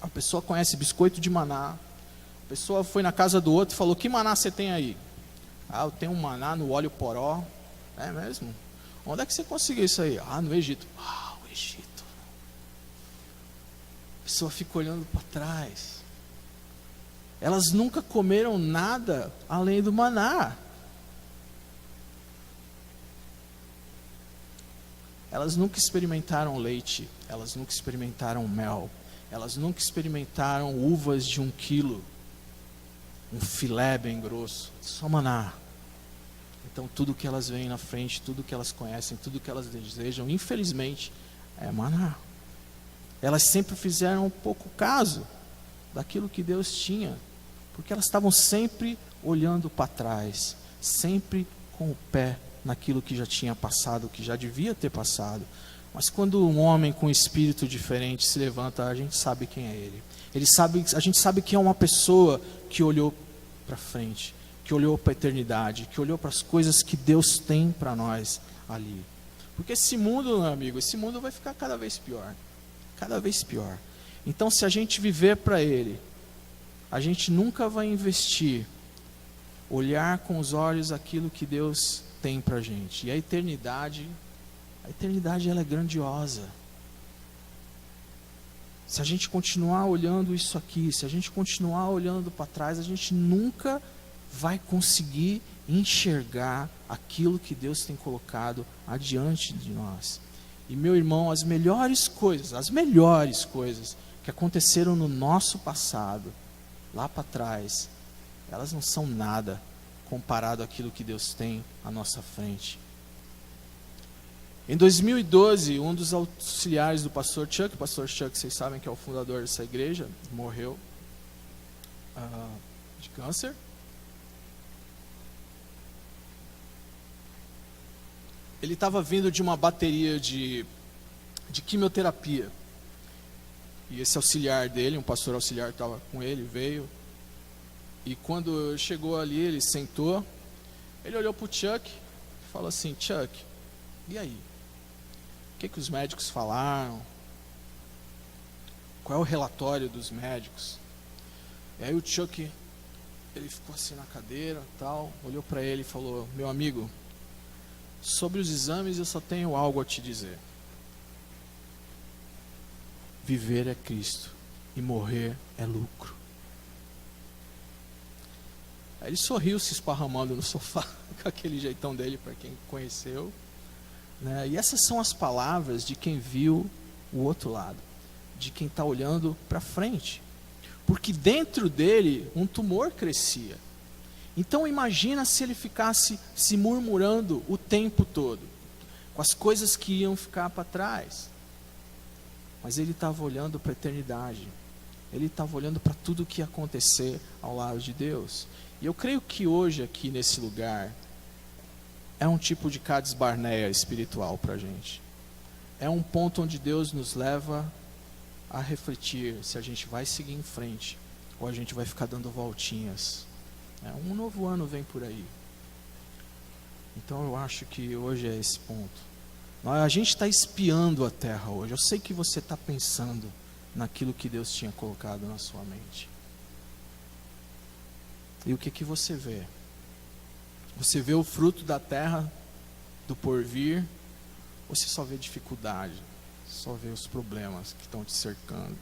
a pessoa conhece biscoito de maná, a pessoa foi na casa do outro e falou: que maná você tem aí? Ah, eu tenho um maná no óleo poró. É mesmo? Onde é que você conseguiu isso aí? Ah, no Egito. Ah, o Egito. A pessoa fica olhando para trás. Elas nunca comeram nada além do maná. Elas nunca experimentaram leite, elas nunca experimentaram mel, elas nunca experimentaram uvas de 1 quilo, um filé bem grosso, só maná. Então tudo que elas veem na frente, tudo que elas conhecem, tudo que elas desejam, infelizmente, é maná. Elas sempre fizeram pouco caso daquilo que Deus tinha, porque elas estavam sempre olhando para trás, sempre com o pé naquilo que já tinha passado, que já devia ter passado. Mas quando um homem com um espírito diferente se levanta, a gente sabe quem é ele. A gente sabe que é uma pessoa que olhou para frente, que olhou para a eternidade, que olhou para as coisas que Deus tem para nós ali. Porque esse mundo, meu amigo, esse mundo vai ficar cada vez pior. Cada vez pior. Então, se a gente viver para Ele, a gente nunca vai investir, olhar com os olhos aquilo que Deus tem para a gente. E a eternidade ela é grandiosa. Se a gente continuar olhando isso aqui, se a gente continuar olhando para trás, a gente nunca vai conseguir enxergar aquilo que Deus tem colocado adiante de nós. E meu irmão, as melhores coisas que aconteceram no nosso passado, lá para trás, elas não são nada comparado àquilo que Deus tem à nossa frente. Em 2012, um dos auxiliares do pastor Chuck, vocês sabem que é o fundador dessa igreja, morreu de câncer. Ele estava vindo de uma bateria de quimioterapia. E esse auxiliar dele, um pastor auxiliar estava com ele, veio. E quando chegou ali, ele sentou. Ele olhou para o Chuck e falou assim: Chuck, e aí? O que os médicos falaram? Qual é o relatório dos médicos? E aí o Chuck, ele ficou assim na cadeira, tal, olhou para ele e falou: meu amigo, sobre os exames eu só tenho algo a te dizer. Viver é Cristo e morrer é lucro. Aí ele sorriu, se esparramando no sofá, com aquele jeitão dele, para quem conheceu. Né? E essas são as palavras de quem viu o outro lado, de quem está olhando para frente. Porque dentro dele um tumor crescia. Então imagina se ele ficasse se murmurando o tempo todo, com as coisas que iam ficar para trás. Mas ele estava olhando para a eternidade. Ele estava olhando para tudo o que ia acontecer ao lado de Deus. E eu creio que hoje aqui nesse lugar é um tipo de Cades Barnea espiritual para a gente. É um ponto onde Deus nos leva a refletir se a gente vai seguir em frente ou a gente vai ficar dando voltinhas. Um novo ano vem por aí. Então eu acho que hoje é esse ponto. A gente está espiando a terra hoje. Eu sei que você está pensando naquilo que Deus tinha colocado na sua mente. E o que você vê? Você vê o fruto da terra, do porvir, ou você só vê dificuldade? Só vê os problemas que estão te cercando?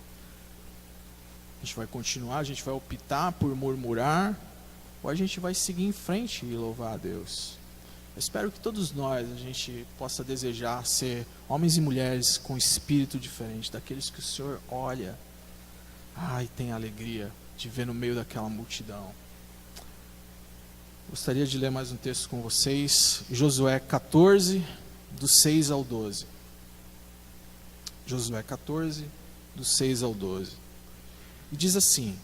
A gente vai continuar, a gente vai optar por murmurar, ou a gente vai seguir em frente e louvar a Deus? Eu espero que todos nós, a gente possa desejar ser homens e mulheres com espírito diferente, daqueles que o Senhor olha, e tem alegria de ver no meio daquela multidão. Gostaria de ler mais um texto com vocês, Josué 14, do 6 ao 12. Josué 14, do 6 ao 12. E diz assim: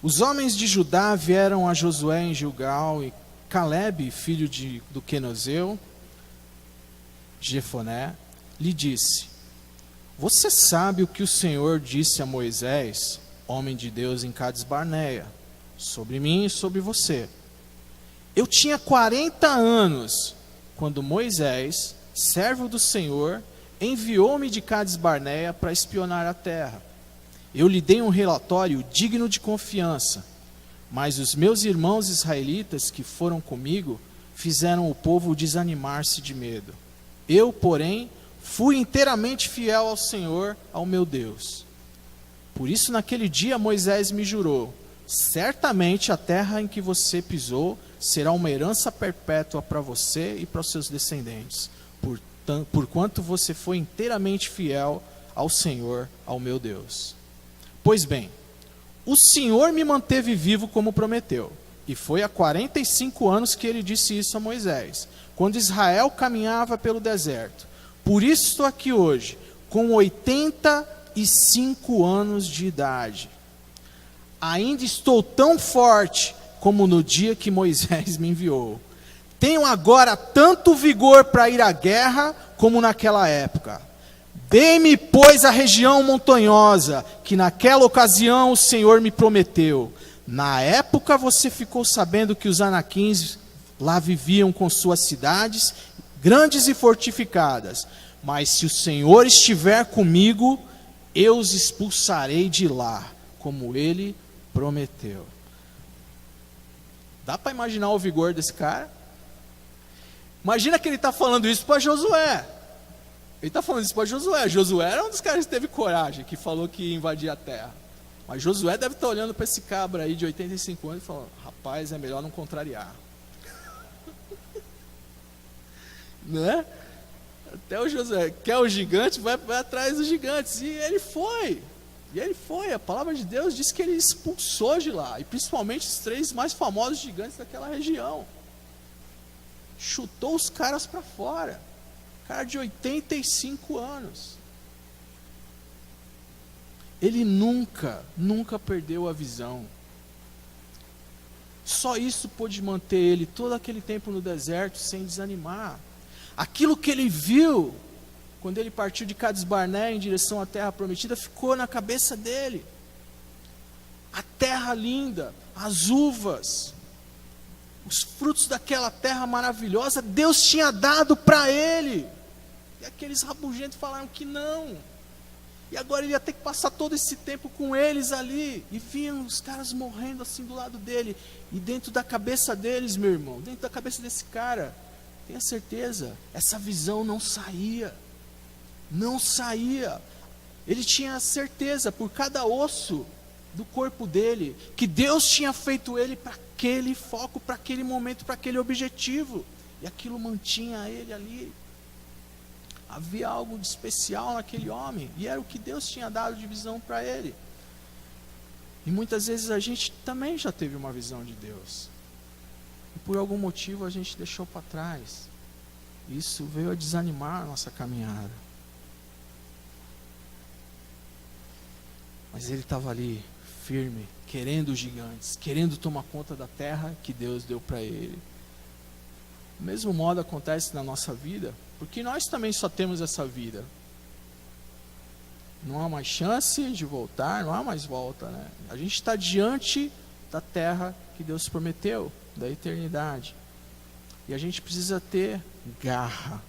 os homens de Judá vieram a Josué em Gilgal, e Calebe, filho do Quenozeu, Jefoné, lhe disse: você sabe o que o Senhor disse a Moisés, homem de Deus em Cades Barnea, sobre mim e sobre você. Eu tinha 40 anos quando Moisés, servo do Senhor, enviou-me de Cades Barneia para espionar a terra. Eu lhe dei um relatório digno de confiança, mas os meus irmãos israelitas que foram comigo fizeram o povo desanimar-se de medo. Eu, porém, fui inteiramente fiel ao Senhor, ao meu Deus. Por isso, naquele dia, Moisés me jurou: certamente a terra em que você pisou será uma herança perpétua para você e para os seus descendentes, porquanto você foi inteiramente fiel ao Senhor, ao meu Deus. Pois bem, o Senhor me manteve vivo como prometeu, e foi há 45 anos que ele disse isso a Moisés, quando Israel caminhava pelo deserto. Por isso estou aqui hoje, com 85 anos de idade. Ainda estou tão forte como no dia que Moisés me enviou. Tenho agora tanto vigor para ir à guerra como naquela época. Dê-me, pois, a região montanhosa, que naquela ocasião o Senhor me prometeu. Na época você ficou sabendo que os anaquins lá viviam com suas cidades, grandes e fortificadas. Mas se o Senhor estiver comigo, eu os expulsarei de lá, como ele prometeu. Dá para imaginar o vigor desse cara? Imagina que ele está falando isso para Josué. Ele está falando isso para Josué. Josué era um dos caras que teve coragem, que falou que ia invadir a terra. Mas Josué deve estar olhando para esse cabra aí de 85 anos e falando: rapaz, é melhor não contrariar. Né? Até o Josué quer o gigante, vai atrás dos gigantes. E ele foi. A palavra de Deus diz que ele expulsou de lá, e principalmente os 3 mais famosos gigantes daquela região. Chutou os caras para fora. Cara de 85 anos. Ele nunca perdeu a visão. Só isso pôde manter ele todo aquele tempo no deserto sem desanimar. Aquilo que ele viu quando ele partiu de Cades Barneia em direção à terra prometida ficou na cabeça dele. A terra linda, as uvas, os frutos daquela terra maravilhosa, Deus tinha dado para ele. E aqueles rabugentos falaram que não. E agora ele ia ter que passar todo esse tempo com eles ali. E vinham os caras morrendo assim do lado dele. E dentro da cabeça deles, meu irmão, dentro da cabeça desse cara, tenha certeza, essa visão não saía. Não saía. Ele tinha certeza, por cada osso do corpo dele, que Deus tinha feito ele para aquele foco, para aquele momento, para aquele objetivo. E aquilo mantinha ele ali. Havia algo de especial naquele homem, e era o que Deus tinha dado de visão para ele. E muitas vezes a gente também já teve uma visão de Deus, e por algum motivo a gente deixou para trás. Isso veio a desanimar a nossa caminhada. Mas ele estava ali, firme, querendo os gigantes, querendo tomar conta da terra que Deus deu para ele. Do mesmo modo acontece na nossa vida, porque nós também só temos essa vida. Não há mais chance de voltar, não há mais volta, né? A gente está diante da terra que Deus prometeu, da eternidade. E a gente precisa ter garra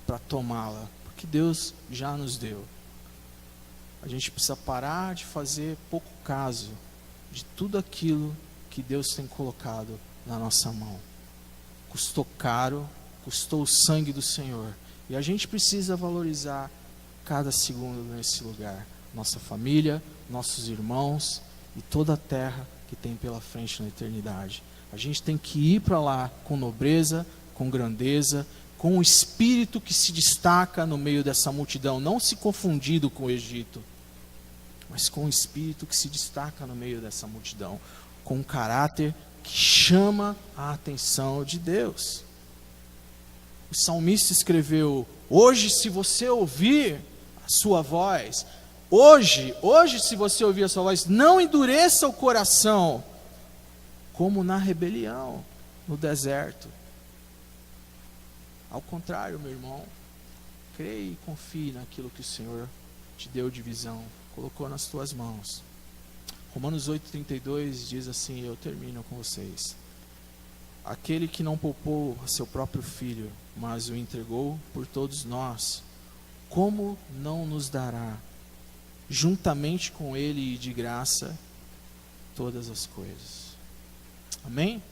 para tomá-la, porque Deus já nos deu. A gente precisa parar de fazer pouco caso de tudo aquilo que Deus tem colocado na nossa mão. Custou caro, custou o sangue do Senhor. E a gente precisa valorizar cada segundo nesse lugar. Nossa família, nossos irmãos e toda a terra que tem pela frente na eternidade. A gente tem que ir para lá com nobreza, com grandeza, com um espírito que se destaca no meio dessa multidão. Não se confundido com o Egito, mas com um espírito que se destaca no meio dessa multidão. Com um caráter que chama a atenção de Deus. O salmista escreveu: hoje, se você ouvir a sua voz, hoje se você ouvir a sua voz, não endureça o coração, como na rebelião, no deserto. Ao contrário, meu irmão, creia e confie naquilo que o Senhor te deu de visão, colocou nas tuas mãos. Romanos 8,32 diz assim, eu termino com vocês: aquele que não poupou a seu próprio filho, mas o entregou por todos nós, como não nos dará, juntamente com ele e de graça, todas as coisas? Amém?